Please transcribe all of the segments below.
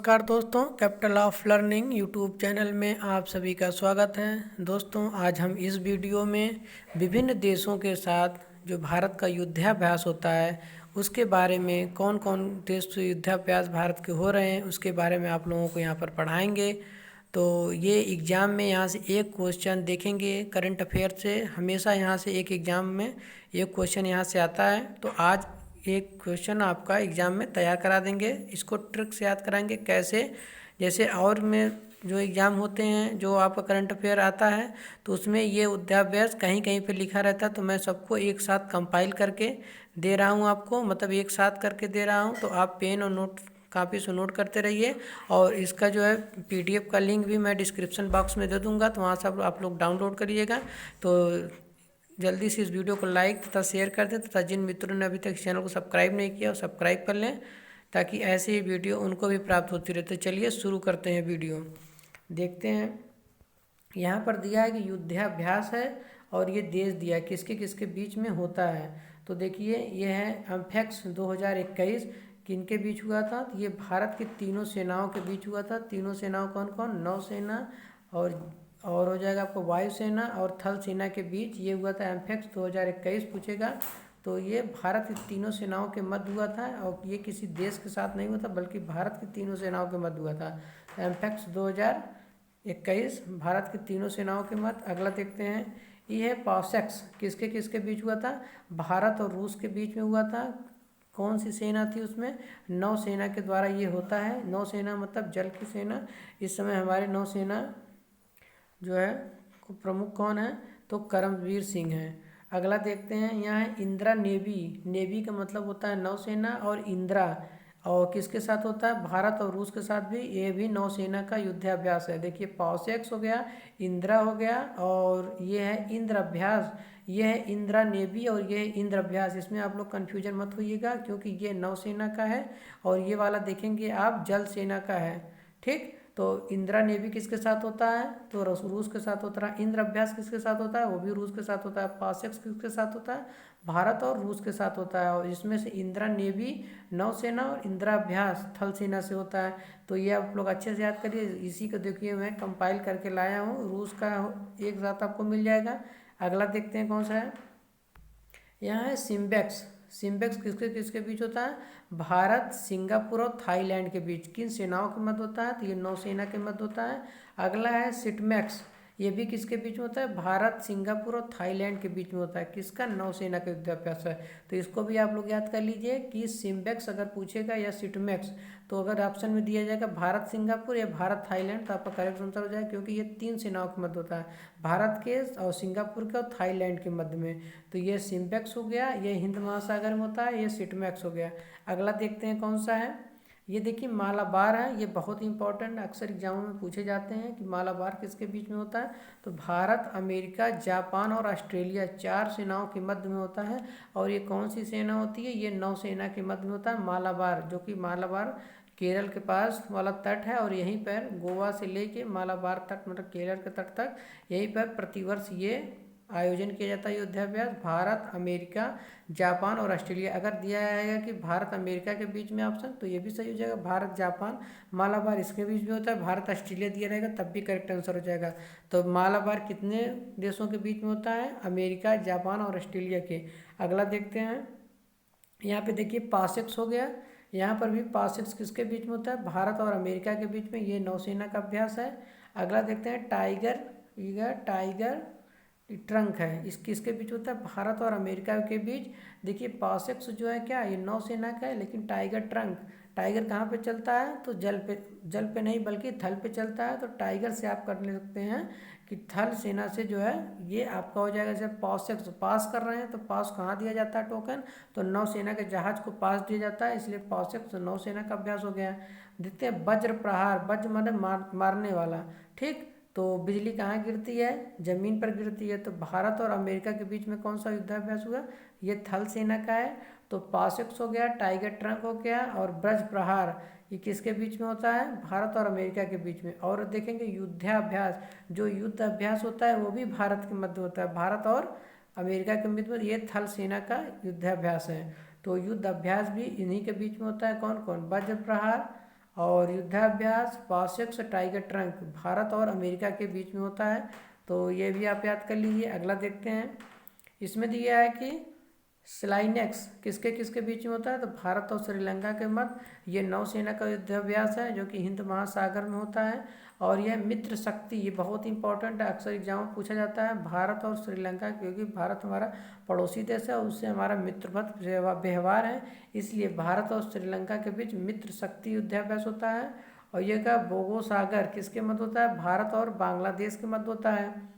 नमस्कार दोस्तों, capital of learning YouTube channel में आप सभी का स्वागत है। दोस्तों, आज हम इस वीडियो में विभिन्न देशों के साथ जो भारत का युद्धाभ्यास होता है उसके बारे में, कौन कौन देश से युद्धाभ्यास भारत के हो रहे हैं उसके बारे में आप लोगों को यहाँ पर पढ़ाएंगे। तो ये एग्ज़ाम में यहाँ से एक क्वेश्चन देखेंगे करंट अफेयर से, हमेशा यहाँ से एक एग्ज़ाम में एक क्वेश्चन यहाँ से आता है। तो आज एक क्वेश्चन आपका एग्ज़ाम में तैयार करा देंगे। इसको ट्रिक से याद कराएंगे कैसे, जैसे और में जो एग्ज़ाम होते हैं जो आपका करंट अफेयर आता है तो उसमें ये युद्धाभ्यास कहीं कहीं पे लिखा रहता है, तो मैं सबको एक साथ कंपाइल करके दे रहा हूँ आपको, मतलब एक साथ करके दे रहा हूँ। तो आप पेन और नोट कापी से नोट करते रहिए, और इसका जो है पीडीएफ का लिंक भी मैं डिस्क्रिप्शन बॉक्स में दे दूँगा, तो वहाँ से आप लोग डाउनलोड करिएगा। तो जल्दी से इस वीडियो को लाइक तथा शेयर कर दें, तथा जिन मित्रों ने अभी तक इस चैनल को सब्सक्राइब नहीं किया वो सब्सक्राइब कर लें, ताकि ऐसे ही वीडियो उनको भी प्राप्त होती रहे। तो चलिए शुरू करते हैं वीडियो। देखते हैं, यहाँ पर दिया है कि युद्धाभ्यास है और ये देश दिया है किसके किसके बीच में होता है। तो देखिए, ये है एम्फेक्स 2021 किनके बीच हुआ था। तो ये भारत की तीनों सेनाओं के बीच हुआ था। तीनों सेनाओं कौन कौन, नौसेना और हो जाएगा आपको वायुसेना और थल सेना के बीच ये हुआ था। एम्फेक्स 2021 पूछेगा। तो ये भारत की तीनों सेनाओं के मध्य हुआ था, और ये किसी देश के साथ नहीं हुआ था बल्कि भारत की तीनों सेनाओं के मध्य हुआ था। एम्फेक्स 2021 भारत की तीनों सेनाओं के मध्य। अगला देखते हैं, ये है पासेक्स किसके किसके बीच हुआ था, भारत और रूस के बीच में हुआ था। कौन सी सेना थी उसमें, नौसेना के द्वारा ये होता है। नौसेना मतलब जल की सेना। इस समय हमारे नौसेना जो है प्रमुख कौन है, तो करमवीर सिंह है। अगला देखते हैं, यहाँ है इंदिरा नेवी। नेवी का मतलब होता है नौसेना, और इंदिरा और किसके साथ होता है, भारत और रूस के साथ भी। ये भी नौसेना का युद्धाभ्यास है। देखिए, पावसेक्स हो गया, इंदिरा हो गया, और ये है इंद्राभ्यास। ये है इंदिरा नेवी और ये है इंद्राभ्यास। इसमें आप लोग कन्फ्यूजन मत होइएगा, क्योंकि ये नौसेना का है और ये वाला देखेंगे आप जल सेना का है। ठीक, तो इंदिरा नेवी किसके साथ होता है, तो रूस के साथ होता है। इंद्र अभ्यास किसके साथ होता है, वो भी रूस के साथ होता है। पासेक्स किसके साथ होता है, भारत और रूस के साथ होता है। और इसमें से इंदिरा नेवी नौसेना और इंदिरा अभ्यास थल सेना से होता है। तो ये आप लोग अच्छे से याद करिए। इसी को देखिए मैं कंपाइल करके लाया हूँ, रूस का एक साथ आपको मिल जाएगा। अगला देखते हैं कौन सा है, यहाँ है सिम्बेक्स। सिम्बेक्स किसके किसके बीच होता है, भारत, सिंगापुर और थाईलैंड के बीच। किन सेनाओं के मध्य होता है, तो ये नौसेना के मध्य होता है। अगला है सिटमैक्स, ये भी किसके बीच में होता है, भारत, सिंगापुर और थाईलैंड के बीच में होता है। किसका, नौसेना का युद्धाभ्यास है। तो इसको भी आप लोग याद कर लीजिए कि सिम्बेक्स अगर पूछेगा या सिटमैक्स, तो अगर ऑप्शन में दिया जाएगा भारत सिंगापुर या भारत थाईलैंड, तो आपका करेक्ट आंसर हो जाएगा, क्योंकि ये तीन सेनाओं के मध्य होता है, भारत के और सिंगापुर के और थाईलैंड के मध्य में। तो ये सिम्बेक्स हो गया, ये हिंद महासागर में होता है। ये सिटमैक्स हो गया। अगला देखते हैं कौन सा है, ये देखिए मालाबार है। ये बहुत इंपॉर्टेंट, अक्सर एग्जामों में पूछे जाते हैं कि मालाबार किसके बीच में होता है। तो भारत, अमेरिका, जापान और ऑस्ट्रेलिया, चार सेनाओं के मध्य में होता है। और ये कौन सी सेना होती है, ये नौसेना के मध्य में होता है मालाबार, जो कि मालाबार केरल के पास वाला तट है। और यहीं पर गोवा से लेके मालाबार तक, मतलब केरल के तट तक, यहीं पर प्रतिवर्ष ये आयोजन किया जाता है युद्धाभ्यास। भारत, अमेरिका, जापान और ऑस्ट्रेलिया। अगर दिया जाएगा कि भारत अमेरिका के बीच में ऑप्शन, तो ये भी सही हो जाएगा। भारत, जापान, मालाबार इसके बीच में होता है। भारत, ऑस्ट्रेलिया दिया रहेगा तब भी करेक्ट आंसर हो जाएगा। तो मालाबार कितने देशों के बीच में होता है, अमेरिका, जापान और ऑस्ट्रेलिया के। अगला देखते हैं, यहाँ पे देखिए पासेक्स हो गया। यहाँ पर भी पासेक्स किसके बीच में होता है, भारत और अमेरिका के बीच में। ये नौसेना का अभ्यास है। अगला देखते हैं टाइगर। ये टाइगर ट्रंक है, इस किसके बीच होता है, भारत और अमेरिका के बीच। देखिए पासेक्स जो है क्या, ये नौसेना का है, लेकिन टाइगर ट्रंक, टाइगर कहाँ पे चलता है, तो जल पे नहीं बल्कि थल पे चलता है। तो टाइगर से आप कर ले सकते हैं कि थल सेना से जो है ये आपका हो जाएगा। जैसे पासेक्स पास कर रहे हैं, तो पास कहाँ दिया जाता है टोकन, तो नौसेना के जहाज को पास दिया जाता है, इसलिए पासेक्स नौसेना का अभ्यास हो गया। देखते हैं वज्र प्रहार, वज्र मतलब मारने वाला। ठीक, तो बिजली कहाँ गिरती है, जमीन पर गिरती है। तो भारत और अमेरिका के बीच में कौन सा युद्धाभ्यास हुआ, ये थल सेना का है। तो पासेक्स हो गया, टाइगर ट्रंक हो गया, और ब्रज प्रहार ये किसके बीच में होता है, भारत और अमेरिका के बीच में। और देखेंगे युद्धाभ्यास, जो युद्ध अभ्यास होता है वो भी भारत के मध्य होता है, भारत और अमेरिका के मध्य में। ये थल सेना का युद्धाभ्यास है। तो युद्ध अभ्यास भी इन्हीं के बीच में होता है। कौन कौन, वज्र प्रहार और युद्धाभ्यास पाशेक्स टाइगर ट्रंक भारत और अमेरिका के बीच में होता है, तो ये भी आप याद कर लीजिए। अगला देखते हैं, इसमें दिया है कि स्लाइनेक्स किसके किसके बीच में होता है, तो भारत और श्रीलंका के मध्य ये नौसेना का युद्धाभ्यास है जो कि हिंद महासागर में होता है। और यह मित्र शक्ति, ये बहुत इंपॉर्टेंट है, अक्सर एग्जाम में पूछा जाता है। भारत और श्रीलंका, क्योंकि भारत हमारा पड़ोसी देश है और उससे हमारा मित्रवत व्यवहार है, इसलिए भारत और श्रीलंका के बीच मित्र शक्ति युद्धाभ्यास होता है। और यह का बोगो सागर किसके मध्य होता है, भारत और बांग्लादेश के मध्य होता है।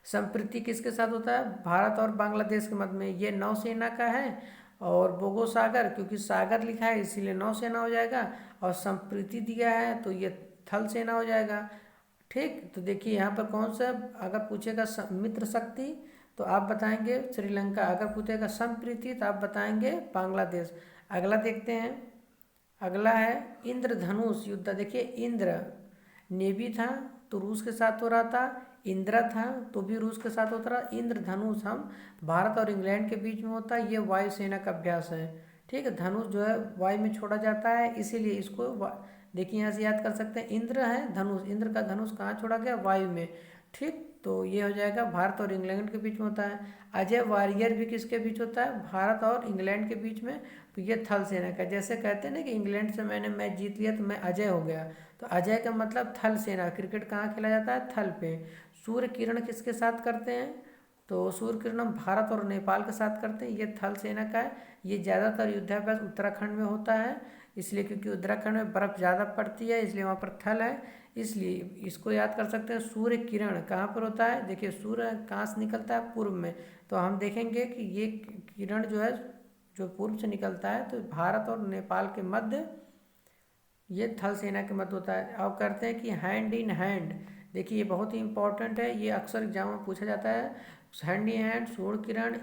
संप्रीति किसके साथ होता है, भारत और बांग्लादेश के मध्य में, ये नौसेना का है। और बोगो सागर, क्योंकि सागर लिखा है इसीलिए नौसेना हो जाएगा। और संप्रीति दिया है तो ये थल सेना हो जाएगा। ठीक, तो देखिए यहाँ पर कौन सा, अगर पूछेगा मित्र शक्ति तो आप बताएंगे श्रीलंका, अगर पूछेगा संप्रीति तो आप बताएंगे बांग्लादेश। अगला देखते हैं, अगला है इंद्रधनुष युद्ध। देखिए इंद्र नेवी था तो रूस के साथ हो रहा था, इंदिरा था तो भी रूस के साथ होता रहा। इंद्रधनुष हम भारत और इंग्लैंड के बीच में होता है, ये वायुसेना का अभ्यास है। ठीक है, धनुष जो है वायु में छोड़ा जाता है, इसीलिए इसको देखिए यहाँ से याद कर सकते हैं, इंद्र है धनुष, इंद्र का धनुष कहाँ छोड़ा गया, वायु में। ठीक, तो ये हो जाएगा भारत और इंग्लैंड के बीच में होता है। अजय वारियर भी किसके बीच होता है, भारत और इंग्लैंड के बीच में, तो ये थल सेना का। जैसे कहते हैं ना कि इंग्लैंड से मैंने मैच जीत लिया तो मैं अजय हो गया, तो अजय का मतलब थल सेना। क्रिकेट कहाँ खेला जाता है, थल पे। सूर्य किरण किसके साथ करते हैं, तो सूर्य किरण हम भारत और नेपाल के साथ करते हैं, ये थल सेना का है। ये ज़्यादातर युद्धाभ्यास उत्तराखंड में होता है, इसलिए क्योंकि उत्तराखंड में बर्फ़ ज़्यादा पड़ती है इसलिए वहाँ पर थल है, इसलिए इसको याद कर सकते हैं। सूर्य किरण कहाँ पर होता है, देखिए सूर्य कहाँ से निकलता है, पूर्व में, तो हम देखेंगे कि ये किरण जो है जो पूर्व से निकलता है, तो भारत और नेपाल के मध्य ये थल सेना के मध्य होता है। अब करते हैं कि हैंड इन हैंड, देखिए ये बहुत ही इंपॉर्टेंट है, ये अक्सर एग्जाम में पूछा जाता है। Hand in hand, Surya Kiran,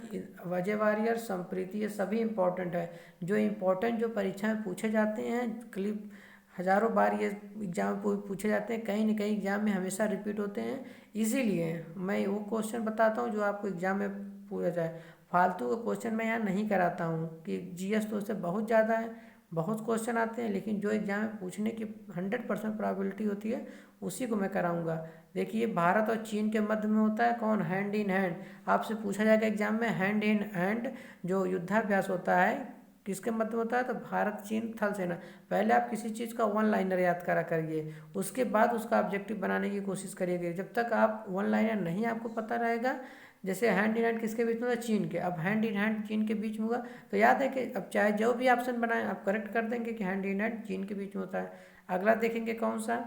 Ajeya Warrior, Sampriti, ये सभी इंपॉर्टेंट है। जो इंपॉर्टेंट जो परीक्षा में पूछे जाते हैं, क्लिप हज़ारों बार ये एग्जाम में पूछे जाते हैं, कहीं ना कहीं एग्जाम में हमेशा रिपीट होते हैं, इसीलिए मैं वो क्वेश्चन बताता हूँ जो आपको एग्जाम में पूछा जाए। फालतू का क्वेश्चन मैं यहाँ नहीं कराता हूँ कि जीएस तो उससे बहुत ज़्यादा है, बहुत क्वेश्चन आते हैं, लेकिन जो एग्जाम में पूछने की 100% प्रोबेबिलिटी होती है उसी को मैं कराऊंगा। देखिए भारत और चीन के मध्य में होता है कौन, हैंड इन हैंड। आपसे पूछा जाएगा एग्जाम में, हैंड इन हैंड जो युद्धाभ्यास होता है किसके मध्य में होता है, तो भारत चीन थल सेना। पहले आप किसी चीज़ का वन लाइनर याद करा करिए, उसके बाद उसका ऑब्जेक्टिव बनाने की कोशिश करिएगा। जब तक आप वन लाइनर नहीं आपको पता रहेगा, जैसे हैंड इन हैंड किसके बीच में होता है, चीन के, अब हैंड इन हैंड चीन के बीच में होगा, तो याद है कि अब चाहे जो भी ऑप्शन बनाएं आप करेक्ट कर देंगे कि हैंड इन हैंड चीन के बीच में होता है। अगला देखेंगे कौन सा,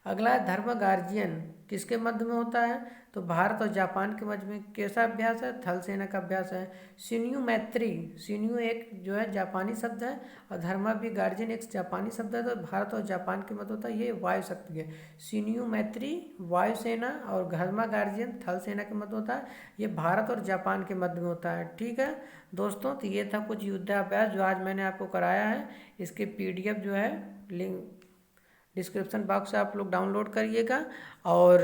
अगला है धर्म गार्जियन किसके मध्य में होता है, तो भारत और जापान के मध्य में। कैसा अभ्यास है, थल सेना का अभ्यास है। सिन्यू मैत्री, सिन्यू एक जो है जापानी शब्द है और धर्मा भी गार्जियन एक जापानी शब्द है, तो भारत और जापान के मध्य होता है, ये वायु शक्ति है। सिन्यू मैत्री वायुसेना और धर्मा गार्जियन थल सेना के मध्य होता है, ये भारत और जापान के मध्य में होता है। ठीक है दोस्तों, तो ये था कुछ युद्धाभ्यास जो आज मैंने आपको कराया है। इसके PDF जो है लिंक डिस्क्रिप्शन बॉक्स से आप लोग डाउनलोड करिएगा। और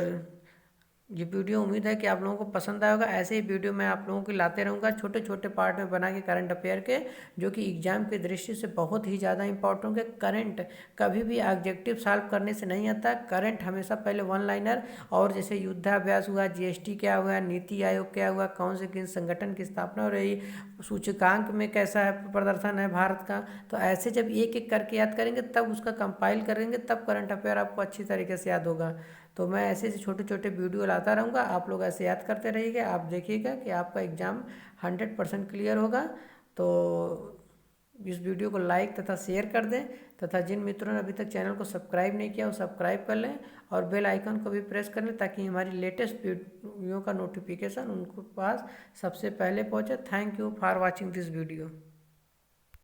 ये वीडियो उम्मीद है कि आप लोगों को पसंद आया होगा। ऐसे ही वीडियो मैं आप लोगों को लाते रहूँगा छोटे छोटे पार्ट में बना के करंट अफेयर के, जो कि एग्जाम की दृष्टि से बहुत ही ज़्यादा इंपॉर्टेंट होंगे। करंट कभी भी ऑब्जेक्टिव सॉल्व करने से नहीं आता, करंट हमेशा पहले वन लाइनर, और जैसे युद्धाभ्यास हुआ, GST क्या हुआ, नीति आयोग क्या हुआ, कौन से किन संगठन की स्थापना हो रही, सूचकांक में कैसा है प्रदर्शन है भारत का, तो ऐसे जब एक एक करके याद करेंगे तब उसका कंपाइल करेंगे, तब करंट अफेयर आपको अच्छी तरीके से याद होगा। तो मैं ऐसे छोटे छोटे वीडियो लाता रहूँगा, आप लोग ऐसे याद करते रहिएगा, आप देखिएगा कि आपका एग्ज़ाम 100% क्लियर होगा। तो इस वीडियो को लाइक तथा शेयर कर दें, तथा जिन मित्रों ने अभी तक चैनल को सब्सक्राइब नहीं किया वो सब्सक्राइब कर लें और बेल आइकन को भी प्रेस कर लें, ताकि हमारी लेटेस्ट वीडियो का नोटिफिकेशन उनको पास सबसे पहले पहुँचे। Thank you for watching this video.